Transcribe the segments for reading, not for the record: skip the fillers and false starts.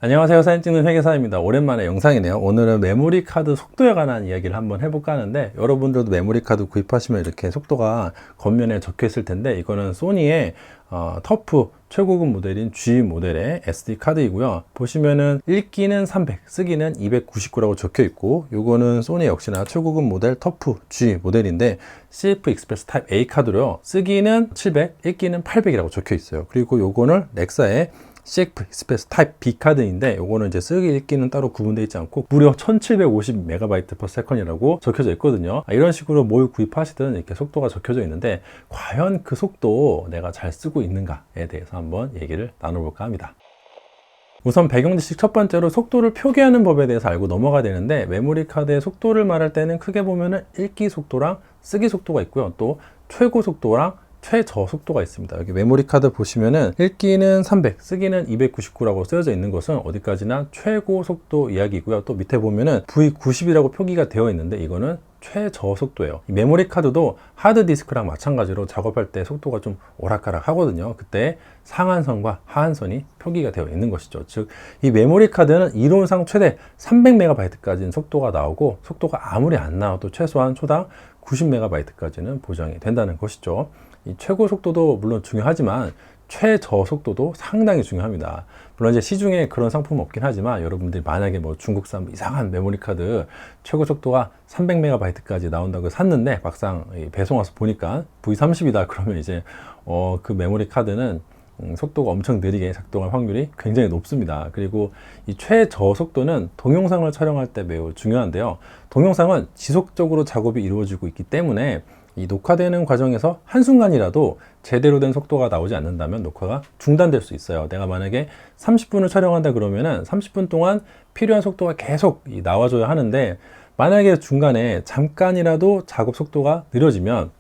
안녕하세요. 사진 찍는 회계사입니다. 오랜만에 영상이네요. 오늘은 메모리 카드 속도에 관한 이야기를 한번 해볼까 하는데, 여러분들도 메모리 카드 구입하시면 이렇게 속도가 겉면에 적혀 있을 텐데, 이거는 소니의 터프 최고급 모델인 G 모델의 SD 카드이고요. 보시면은 읽기는 300, 쓰기는 299라고 적혀 있고, 요거는 소니 역시나 최고급 모델 터프 G 모델인데 CF 익스프레스 타입 A 카드로요. 쓰기는 700, 읽기는 800이라고 적혀 있어요. 그리고 요거는 렉사의 CF 익스프레스 타입 B 카드인데, 요거는 이제 쓰기 읽기는 따로 구분되어 있지 않고 무려 1750MB/s이라고 적혀져 있거든요. 이런 식으로 뭘 구입하시든 이렇게 속도가 적혀져 있는데, 과연 그 속도 내가 잘 쓰고 있는가에 대해서 한번 얘기를 나눠볼까 합니다. 우선 배경 지식 첫 번째로 속도를 표기하는 법에 대해서 알고 넘어가야 되는데, 메모리 카드의 속도를 말할 때는 크게 보면은 읽기 속도랑 쓰기 속도가 있고요. 또 최고 속도랑 최저속도가 있습니다. 여기 메모리 카드 보시면은 읽기는 300, 쓰기는 299라고 쓰여져 있는 것은 어디까지나 최고 속도 이야기고요. 또 밑에 보면은 V90이라고 표기가 되어 있는데, 이거는 최저속도예요. 이 메모리 카드도 하드디스크랑 마찬가지로 작업할 때 속도가 좀 오락가락 하거든요. 그때 상한선과 하한선이 표기가 되어 있는 것이죠. 즉, 이 메모리 카드는 이론상 최대 300MB까지는 속도가 나오고, 속도가 아무리 안 나와도 최소한 초당 90MB까지는 보장이 된다는 것이죠. 이 최고 속도도 물론 중요하지만 최저 속도도 상당히 중요합니다. 물론 이제 시중에 그런 상품은 없긴 하지만, 여러분들이 만약에 뭐 중국산 이상한 메모리 카드 최고 속도가 300MB까지 나온다고 샀는데, 막상 배송 와서 보니까 V30이다 그러면 이제 그 메모리 카드는 속도가 엄청 느리게 작동할 확률이 굉장히 높습니다. 그리고 이 최저 속도는 동영상을 촬영할 때 매우 중요한데요. 동영상은 지속적으로 작업이 이루어지고 있기 때문에 이 녹화되는 과정에서 한순간이라도 제대로 된 속도가 나오지 않는다면 녹화가 중단될 수 있어요. 내가 만약에 30분을 촬영한다 그러면은 30분 동안 필요한 속도가 계속 나와줘야 하는데, 만약에 중간에 잠깐이라도 작업 속도가 느려지면,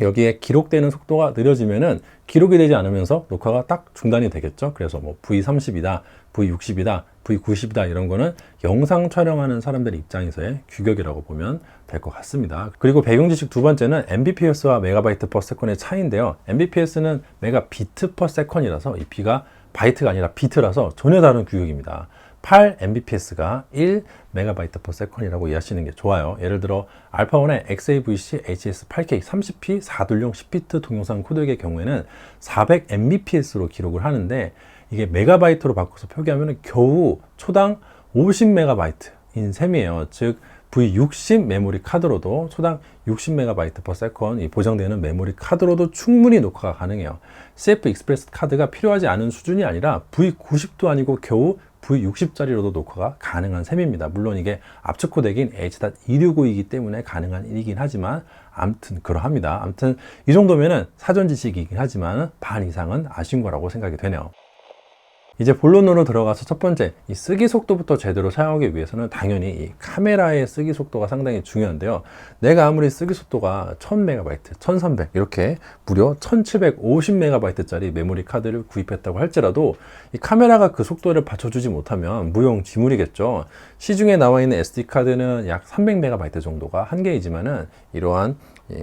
여기에 기록되는 속도가 느려지면은 기록이 되지 않으면서 녹화가 딱 중단이 되겠죠. 그래서 뭐 V30이다, V60이다, V90이다 이런 거는 영상 촬영하는 사람들 입장에서의 규격이라고 보면 될 것 같습니다. 그리고 배경 지식 두 번째는 mbps와 메가바이트/세컨의 차이인데요. mbps는 메가비트/세컨이라서 이 B가 바이트가 아니라 비트라서 전혀 다른 규격입니다. 8mbps가 1MB/s이라고 이해하시는 게 좋아요. 예를 들어 알파원의 XAVC HS8K 30p 4돌용 10비트 동영상 코덱의 경우에는 400mbps로 기록을 하는데, 이게 메가바이트로 바꿔서 표기하면 겨우 초당 50MB인 셈이에요. 즉 V60 메모리 카드로도 초당 60MB/s 보장되는 메모리 카드로도 충분히 녹화가 가능해요. CF 익스프레스 카드가 필요하지 않은 수준이 아니라 V90도 아니고 겨우 V60짜리로도 녹화가 가능한 셈입니다. 물론 이게 압축 코덱인 H.265이기 때문에 가능한 일이긴 하지만, 아무튼 그러합니다. 아무튼 이 정도면은 사전 지식이긴 하지만 반 이상은 아신 거라고 생각이 되네요. 이제 본론으로 들어가서 첫 번째, 이 쓰기 속도부터 제대로 사용하기 위해서는 당연히 이 카메라의 쓰기 속도가 상당히 중요한데요. 내가 아무리 쓰기 속도가 1000MB, 1300 이렇게 무려 1750MB짜리 메모리 카드를 구입했다고 할지라도, 이 카메라가 그 속도를 받쳐주지 못하면 무용지물이겠죠. 시중에 나와 있는 SD 카드는 약 300MB 정도가 한계이지만은, 이러한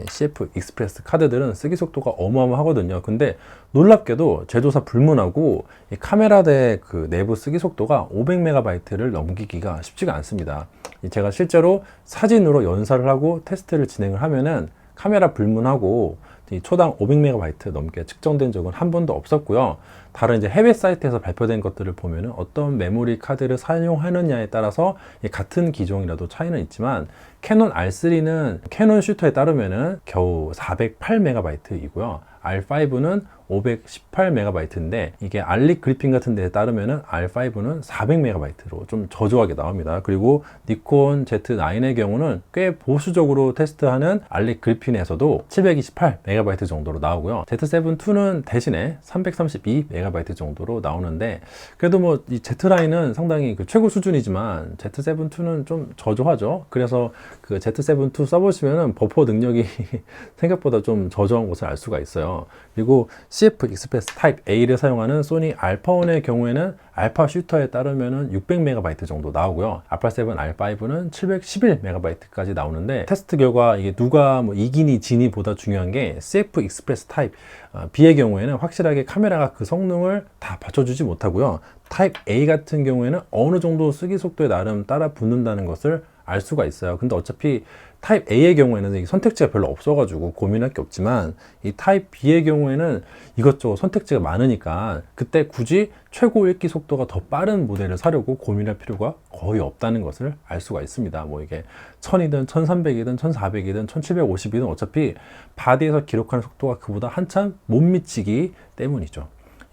CF 익스프레스 카드들은 쓰기 속도가 어마어마하거든요. 근데 놀랍게도 제조사 불문하고 이 카메라대 그 내부 쓰기 속도가 500MB를 넘기기가 쉽지가 않습니다. 제가 실제로 사진으로 연사를 하고 테스트를 진행을 하면은 카메라 불문하고 초당 500MB 넘게 측정된 적은 한 번도 없었고요. 다른 이제 해외 사이트에서 발표된 것들을 보면은 어떤 메모리 카드를 사용하느냐에 따라서 같은 기종이라도 차이는 있지만, 캐논 R3는 캐논 슈터에 따르면은 겨우 408MB이고요. R5는 518MB인데, 이게 알릭 그리핀 같은 데에 따르면은 R5는 400MB로 좀 저조하게 나옵니다. 그리고 니콘 Z9의 경우는 꽤 보수적으로 테스트하는 알릭 그리핀에서도 728MB 정도로 나오고요. Z7 II는 대신에 332MB 정도로 나오는데, 그래도 뭐 이 Z9은 상당히 그 최고 수준이지만 Z7 II는 좀 저조하죠. 그래서 그 Z7 II 써보시면은 버퍼 능력이 생각보다 좀 저조한 것을 알 수가 있어요. 그리고 CF 익스프레스 타입 A를 사용하는 소니 알파원의 경우에는 알파 슈터에 따르면 600MB 정도 나오고요. 알파7 R5는 711MB까지 나오는데, 테스트 결과 이게 누가 뭐 이기니 지니 보다 중요한 게 CF 익스프레스 타입 B의 경우에는 확실하게 카메라가 그 성능을 다 받쳐주지 못하고요. 타입 A 같은 경우에는 어느 정도 쓰기 속도에 나름 따라 붙는다는 것을 알 수가 있어요. 근데 어차피 타입 A의 경우에는 선택지가 별로 없어가지고 고민할 게 없지만, 이 타입 B의 경우에는 이것저것 선택지가 많으니까 그때 굳이 최고 읽기 속도가 더 빠른 모델을 사려고 고민할 필요가 거의 없다는 것을 알 수가 있습니다. 뭐 이게 1000이든 1300이든 1400이든 1750이든 어차피 바디에서 기록하는 속도가 그보다 한참 못 미치기 때문이죠.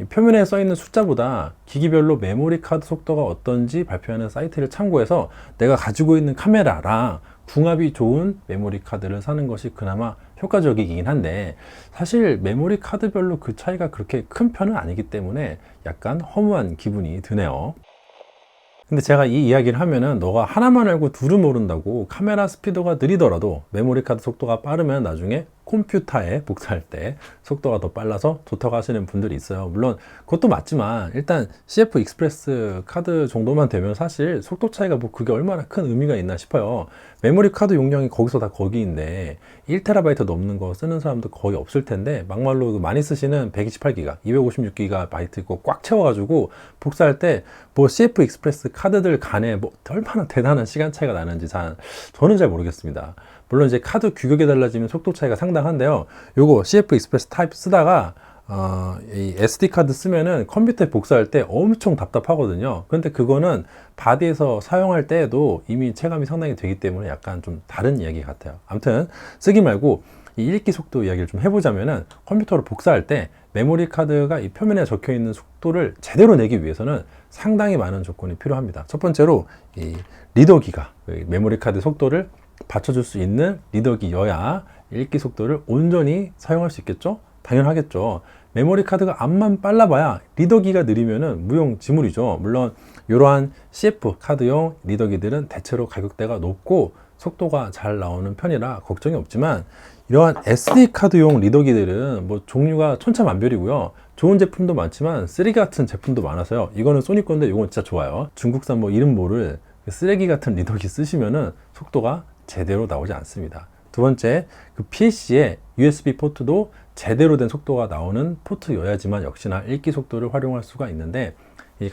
표면에 써있는 숫자보다 기기별로 메모리 카드 속도가 어떤지 발표하는 사이트를 참고해서 내가 가지고 있는 카메라랑 궁합이 좋은 메모리 카드를 사는 것이 그나마 효과적이긴 한데, 사실 메모리 카드별로 그 차이가 그렇게 큰 편은 아니기 때문에 약간 허무한 기분이 드네요. 근데 제가 이 이야기를 하면은 너가 하나만 알고 둘은 모른다고 카메라 스피드가 느리더라도 메모리 카드 속도가 빠르면 나중에 컴퓨터에 복사할 때 속도가 더 빨라서 좋다고 하시는 분들이 있어요. 물론 그것도 맞지만 일단 CF 익스프레스 카드 정도만 되면 사실 속도 차이가 뭐 그게 얼마나 큰 의미가 있나 싶어요. 메모리 카드 용량이 거기서 다 거기인데 1TB 넘는 거 쓰는 사람도 거의 없을 텐데, 막말로 많이 쓰시는 128GB, 256GB 거 꽉 채워가지고 복사할 때 뭐 CF 익스프레스 카드들 간에 뭐 얼마나 대단한 시간 차이가 나는지 저는 잘 모르겠습니다. 물론 이제 카드 규격이 달라지면 속도 차이가 상당한데요. 요거 CF 익스프레스 타입 쓰다가 이 SD 카드 쓰면은 컴퓨터에 복사할 때 엄청 답답하거든요. 근데 그거는 바디에서 사용할 때에도 이미 체감이 상당히 되기 때문에 약간 좀 다른 이야기 같아요. 아무튼 쓰기 말고 이 읽기 속도 이야기를 좀 해보자면은, 컴퓨터로 복사할 때 메모리 카드가 이 표면에 적혀 있는 속도를 제대로 내기 위해서는 상당히 많은 조건이 필요합니다. 첫 번째로 이 리더기가 메모리 카드 속도를 받쳐줄 수 있는 리더기여야 읽기 속도를 온전히 사용할 수 있겠죠? 당연하겠죠. 메모리 카드가 암만 빨라봐야 리더기가 느리면은 무용지물이죠. 물론 이러한 CF 카드용 리더기들은 대체로 가격대가 높고 속도가 잘 나오는 편이라 걱정이 없지만, 이러한 SD 카드용 리더기들은 뭐 종류가 천차만별이고요. 좋은 제품도 많지만 쓰레기 같은 제품도 많아서요. 이거는 소니 건데 이건 진짜 좋아요. 중국산 뭐 이름 모를 쓰레기 같은 리더기 쓰시면은 속도가 제대로 나오지 않습니다. 두 번째, 그 PC에 USB 포트도 제대로 된 속도가 나오는 포트여야지만 역시나 읽기 속도를 활용할 수가 있는데,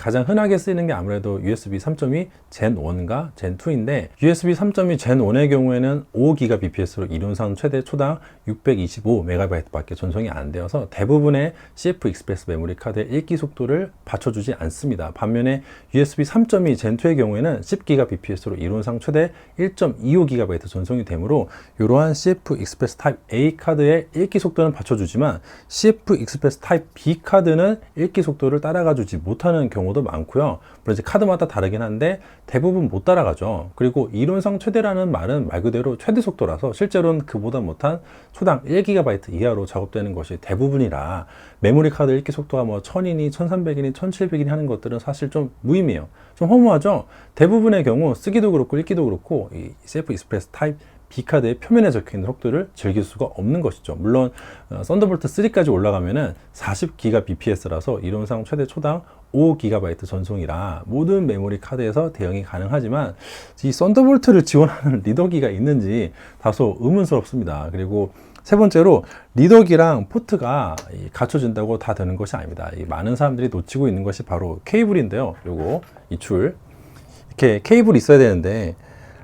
가장 흔하게 쓰이는 게 아무래도 USB 3.2 Gen 1과 Gen 2인데, USB 3.2 Gen 1의 경우에는 5GBps로 이론상 최대 초당 625MB 밖에 전송이 안 되어서 대부분의 CF 익스프레스 메모리 카드의 읽기 속도를 받쳐주지 않습니다. 반면에 USB 3.2 Gen 2의 경우에는 10GBps로 이론상 최대 1.25GB 전송이 되므로 이러한 CF 익스프레스 타입 A 카드의 읽기 속도는 받쳐주지만 CF 익스프레스 타입 B 카드는 읽기 속도를 따라가주지 못하는 경우도 많고요. 물론 이제 카드마다 다르긴 한데 대부분 못 따라가죠. 그리고 이론상 최대라는 말은 말 그대로 최대 속도라서 실제로는 그보다 못한 초당 1GB 이하로 작업되는 것이 대부분이라 메모리 카드 읽기 속도가 뭐 1000이니 1300이니 1700이니 하는 것들은 사실 좀 무의미해요. 좀 허무하죠. 대부분의 경우 쓰기도 그렇고 읽기도 그렇고 이 CF 익스프레스 타입 B카드의 표면에 적혀있는 속도를 즐길 수가 없는 것이죠. 물론 썬더볼트 3까지 올라가면은 40GBps라서 이론상 최대 초당 5GB 전송이라 모든 메모리 카드에서 대응이 가능하지만, 이 썬더볼트를 지원하는 리더기가 있는지 다소 의문스럽습니다. 그리고 세 번째로, 리더기랑 포트가 갖춰진다고 다 되는 것이 아닙니다. 많은 사람들이 놓치고 있는 것이 바로 케이블인데요. 요거 이 줄 이렇게 케이블이 있어야 되는데,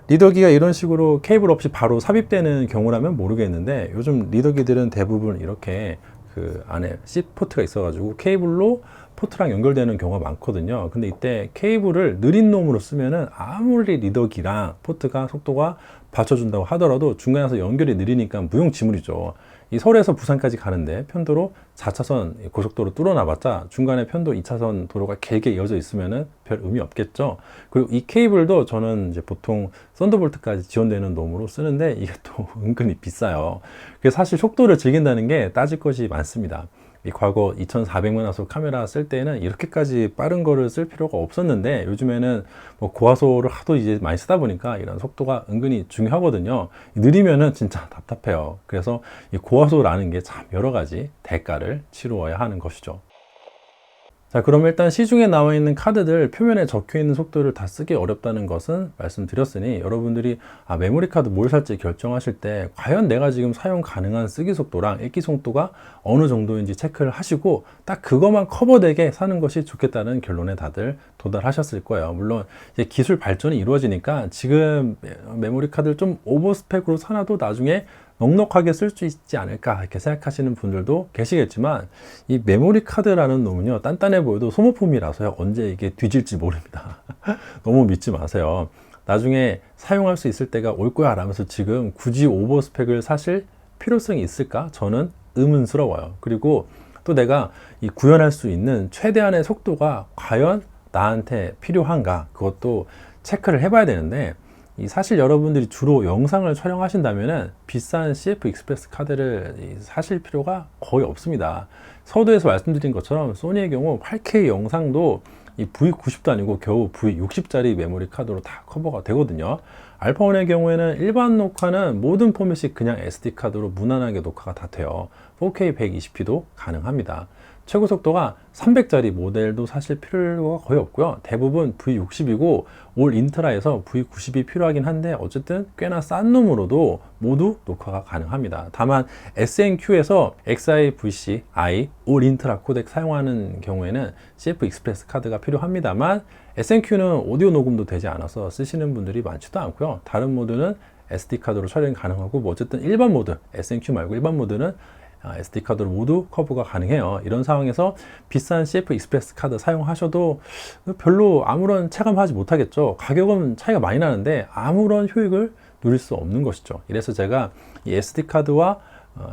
리더기가 이런 식으로 케이블 없이 바로 삽입되는 경우라면 모르겠는데, 요즘 리더기들은 대부분 이렇게 그 안에 C 포트가 있어가지고 케이블로 포트랑 연결되는 경우가 많거든요. 근데 이때 케이블을 느린 놈으로 쓰면은 아무리 리더기랑 포트가 속도가 받쳐준다고 하더라도 중간에서 연결이 느리니까 무용지물이죠. 이 서울에서 부산까지 가는데 편도로 4차선 고속도로 뚫어놔봤자 중간에 편도 2차선 도로가 길게 이어져 있으면은 별 의미 없겠죠. 그리고 이 케이블도 저는 이제 보통 썬더볼트까지 지원되는 놈으로 쓰는데 이게 또 은근히 비싸요. 그래서 사실 속도를 즐긴다는 게 따질 것이 많습니다. 이 과거 2400만 화소 카메라 쓸 때는 이렇게까지 빠른 거를 쓸 필요가 없었는데, 요즘에는 뭐 고화소를 하도 이제 많이 쓰다 보니까 이런 속도가 은근히 중요하거든요. 느리면은 진짜 답답해요. 그래서 이 고화소라는 게 참 여러 가지 대가를 치루어야 하는 것이죠. 자, 그럼 일단 시중에 나와 있는 카드들 표면에 적혀 있는 속도를 다 쓰기 어렵다는 것은 말씀드렸으니, 여러분들이 메모리 카드 뭘 살지 결정하실 때 과연 내가 지금 사용 가능한 쓰기 속도랑 읽기 속도가 어느 정도인지 체크를 하시고 딱 그것만 커버되게 사는 것이 좋겠다는 결론에 다들 도달하셨을 거예요. 물론 이제 기술 발전이 이루어지니까 지금 메모리 카드를 좀 오버스펙으로 사놔도 나중에 넉넉하게 쓸 수 있지 않을까 이렇게 생각하시는 분들도 계시겠지만, 이 메모리 카드라는 놈은요, 단단해 보여도 소모품이라서요, 언제 이게 뒤질지 모릅니다. 너무 믿지 마세요. 나중에 사용할 수 있을 때가 올 거야 라면서 지금 굳이 오버스펙을 사실 필요성이 있을까? 저는 의문스러워요. 그리고 또 내가 이 구현할 수 있는 최대한의 속도가 과연 나한테 필요한가, 그것도 체크를 해봐야 되는데, 사실 여러분들이 주로 영상을 촬영하신다면은 비싼 CF 익스프레스 카드를 사실 필요가 거의 없습니다. 서두에서 말씀드린 것처럼 소니의 경우 8K 영상도 이 V90도 아니고 겨우 V60짜리 메모리 카드로 다 커버가 되거든요. 알파원의 경우에는 일반 녹화는 모든 포맷이 그냥 SD 카드로 무난하게 녹화가 다 돼요. 4K 120p도 가능합니다. 최고 속도가 300짜리 모델도 사실 필요가 거의 없고요. 대부분 V60이고 올 인트라에서 V90이 필요하긴 한데, 어쨌든 꽤나 싼 놈으로도 모두 녹화가 가능합니다. 다만 SNQ에서 XI-VC-I 올 인트라 코덱 사용하는 경우에는 CF 익스프레스 카드가 필요합니다만, SNQ는 오디오 녹음도 되지 않아서 쓰시는 분들이 많지도 않고요. 다른 모드는 SD카드로 촬영이 가능하고, 뭐 어쨌든 일반 모드, SNQ 말고 일반 모드는 SD카드로 모두 커버가 가능해요. 이런 상황에서 비싼 CF 익스프레스 카드 사용하셔도 별로 아무런 체감하지 못하겠죠. 가격은 차이가 많이 나는데 아무런 효익을 누릴 수 없는 것이죠. 이래서 제가 이 SD카드와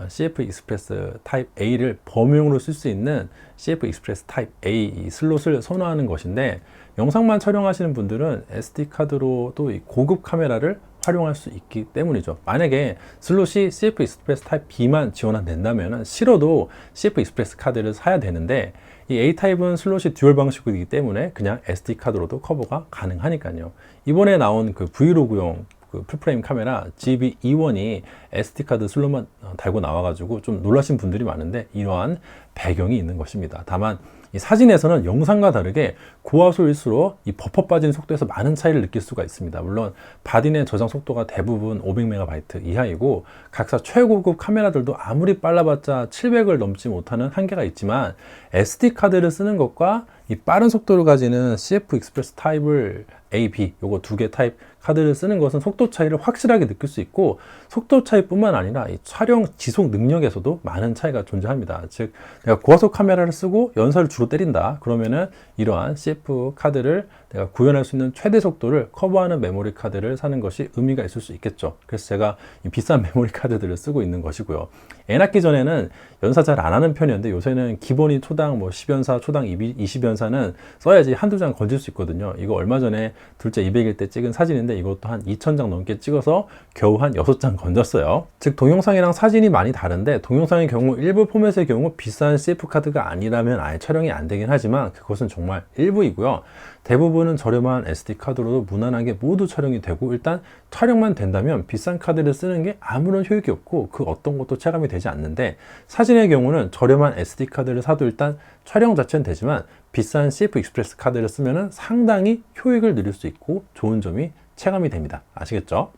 CF 익스프레스 타입 A를 범용으로 쓸 수 있는 CF 익스프레스 타입 A 이 슬롯을 선호하는 것인데, 영상만 촬영하시는 분들은 SD카드로 또 이 고급 카메라를 활용할 수 있기 때문이죠. 만약에 슬롯이 CF 익스프레스 타입 B만 지원된다면 싫어도 CF 익스프레스 카드를 사야 되는데, 이 A타입은 슬롯이 듀얼 방식이기 때문에 그냥 SD카드로도 커버가 가능하니까요. 이번에 나온 그 브이로그용 그 풀프레임 카메라 GB-E1이 SD카드 슬롯만 달고 나와가지고 좀 놀라신 분들이 많은데, 이러한 배경이 있는 것입니다. 다만 이 사진에서는 영상과 다르게 고화소일수록 이 버퍼 빠진 속도에서 많은 차이를 느낄 수가 있습니다. 물론 바디 내 저장 속도가 대부분 500MB 이하이고, 각사 최고급 카메라들도 아무리 빨라봤자 700을 넘지 못하는 한계가 있지만, SD카드를 쓰는 것과 이 빠른 속도를 가지는 CF 익스프레스 타입을 A, B 요거 두 개 타입 카드를 쓰는 것은 속도 차이를 확실하게 느낄 수 있고, 속도 차이뿐만 아니라 이 촬영 지속 능력에서도 많은 차이가 존재합니다. 즉, 내가 고화소 카메라를 쓰고 연사를 주로 때린다 그러면은 이러한 CF 카드를 내가 구현할 수 있는 최대 속도를 커버하는 메모리 카드를 사는 것이 의미가 있을 수 있겠죠. 그래서 제가 이 비싼 메모리 카드들을 쓰고 있는 것이고요. 애 낳기 전에는 연사 잘 안 하는 편이었는데, 요새는 기본이 초당 뭐 10연사, 초당 20연사는 써야지 한두 장 건질 수 있거든요. 이거 얼마 전에 둘째 200일 때 찍은 사진인데, 이것도 한 2000장 넘게 찍어서 겨우 한 6장 건졌어요. 즉, 동영상이랑 사진이 많이 다른데, 동영상의 경우 일부 포맷의 경우 비싼 CF 카드가 아니라면 아예 촬영이 안 되긴 하지만 그것은 정말 일부이고요. 대부분은 저렴한 SD카드로도 무난하게 모두 촬영이 되고, 일단 촬영만 된다면 비싼 카드를 쓰는 게 아무런 효익이 없고 그 어떤 것도 체감이 되지 않는데, 사진의 경우는 저렴한 SD카드를 사도 일단 촬영 자체는 되지만 비싼 CF 익스프레스 카드를 쓰면 상당히 효익을 누릴 수 있고 좋은 점이 체감이 됩니다. 아시겠죠?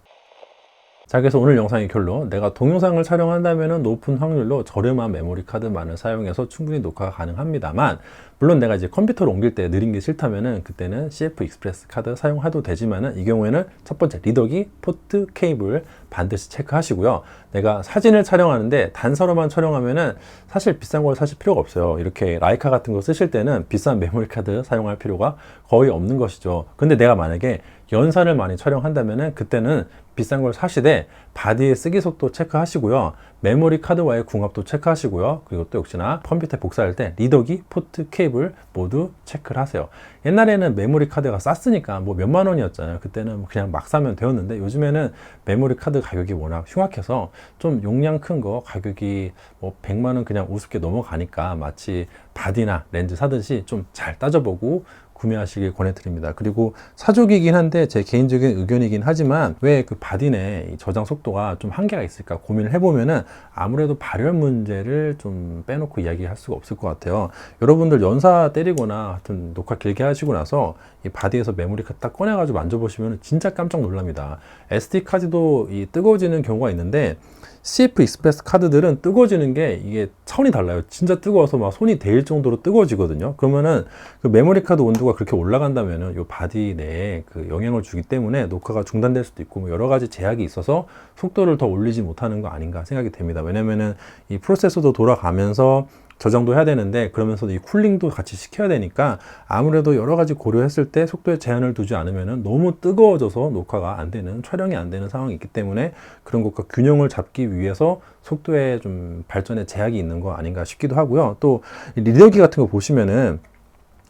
자, 그래서 오늘 영상의 결론, 내가 동영상을 촬영한다면 높은 확률로 저렴한 메모리 카드만을 사용해서 충분히 녹화가 가능합니다만, 물론 내가 이제 컴퓨터를 옮길 때 느린 게 싫다면은 그때는 CF 익스프레스 카드 사용해도 되지만은, 이 경우에는 첫 번째 리더기, 포트, 케이블 반드시 체크하시고요. 내가 사진을 촬영하는데 단서로만 촬영하면은 사실 비싼 걸 사실 필요가 없어요. 이렇게 라이카 같은 거 쓰실 때는 비싼 메모리 카드 사용할 필요가 거의 없는 것이죠. 근데 내가 만약에 연사를 많이 촬영한다면은 그때는 비싼 걸 사시되 바디의 쓰기 속도 체크하시고요. 메모리 카드와의 궁합도 체크하시고요. 그리고 또 역시나 컴퓨터에 복사할 때 리더기, 포트, 케이블 모두 체크를 하세요. 옛날에는 메모리 카드가 쌌으니까 뭐 몇만 원이었잖아요. 그때는 그냥 막 사면 되었는데 요즘에는 메모리 카드 가격이 워낙 흉악해서 좀 용량 큰 거 가격이 뭐 100만 원 그냥 우습게 넘어가니까 마치 바디나 렌즈 사듯이 좀 잘 따져보고 구매하시길 권해드립니다. 그리고 사족이긴 한데 제 개인적인 의견이긴 하지만 왜 그 바디 내 저장 속도가 좀 한계가 있을까 고민을 해보면은 아무래도 발열 문제를 좀 빼놓고 이야기할 수가 없을 것 같아요. 여러분들 연사 때리거나 하여튼 녹화 길게 하시고 나서 이 바디에서 메모리 카드 딱 꺼내가지고 만져보시면 진짜 깜짝 놀랍니다. SD 카드도 이 뜨거워지는 경우가 있는데 CF 익스프레스 카드들은 뜨거워지는 게 이게 차원이 달라요. 진짜 뜨거워서 막 손이 데일 정도로 뜨거워지거든요. 그러면은 그 메모리 카드 온도가 그렇게 올라간다면은 이 바디 내에 그 영향을 주기 때문에 녹화가 중단될 수도 있고 뭐 여러 가지 제약이 있어서 속도를 더 올리지 못하는 거 아닌가 생각이 됩니다. 왜냐면은 이 프로세서도 돌아가면서 저장도 해야 되는데 그러면서도 이 쿨링도 같이 시켜야 되니까 아무래도 여러 가지 고려했을 때 속도에 제한을 두지 않으면 너무 뜨거워져서 녹화가 안 되는, 촬영이 안 되는 상황이 있기 때문에 그런 것과 균형을 잡기 위해서 속도에 좀 발전에 제약이 있는 거 아닌가 싶기도 하고요. 또 리더기 같은 거 보시면은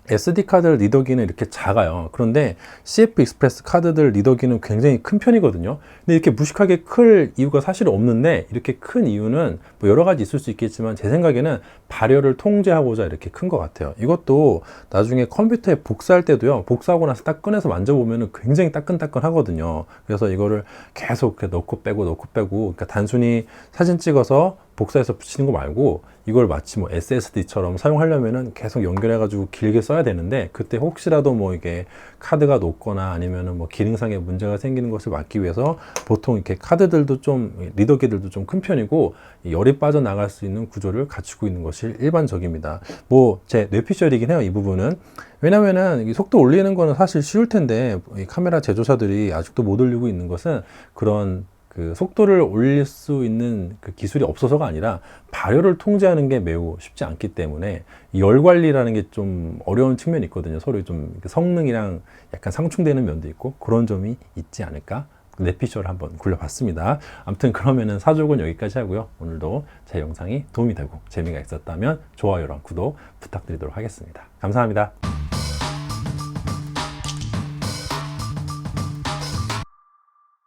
SD 카드 리더기는 이렇게 작아요. 그런데 CF 익스프레스 카드들 리더기는 굉장히 큰 편이거든요. 근데 이렇게 무식하게 클 이유가 사실 없는데 이렇게 큰 이유는 뭐 여러 가지 있을 수 있겠지만 제 생각에는 발열을 통제하고자 이렇게 큰 것 같아요. 이것도 나중에 컴퓨터에 복사할 때도요. 복사하고 나서 딱 꺼내서 만져보면 굉장히 따끈따끈 하거든요. 그래서 이거를 계속 넣고 빼고 그러니까 단순히 사진 찍어서 복사해서 붙이는 거 말고 이걸 마치 뭐 SSD처럼 사용하려면은 계속 연결해가지고 길게 써야 되는데 그때 혹시라도 뭐 이게 카드가 녹거나 아니면은 뭐 기능상의 문제가 생기는 것을 막기 위해서 보통 이렇게 카드들도 좀 리더기들도 좀 큰 편이고 열이 빠져나갈 수 있는 구조를 갖추고 있는 것이 일반적입니다. 뭐 제 뇌피셜이긴 해요, 이 부분은. 왜냐면은 이 속도 올리는 거는 사실 쉬울 텐데 이 카메라 제조사들이 아직도 못 올리고 있는 것은 그런 그 속도를 올릴 수 있는 그 기술이 없어서가 아니라 발열을 통제하는 게 매우 쉽지 않기 때문에 열 관리라는 게 좀 어려운 측면이 있거든요. 서로 좀 성능이랑 약간 상충되는 면도 있고 그런 점이 있지 않을까? 뇌피셜을 한번 굴려봤습니다. 아무튼 그러면은 사족은 여기까지 하고요. 오늘도 제 영상이 도움이 되고 재미가 있었다면 좋아요랑 구독 부탁드리도록 하겠습니다. 감사합니다.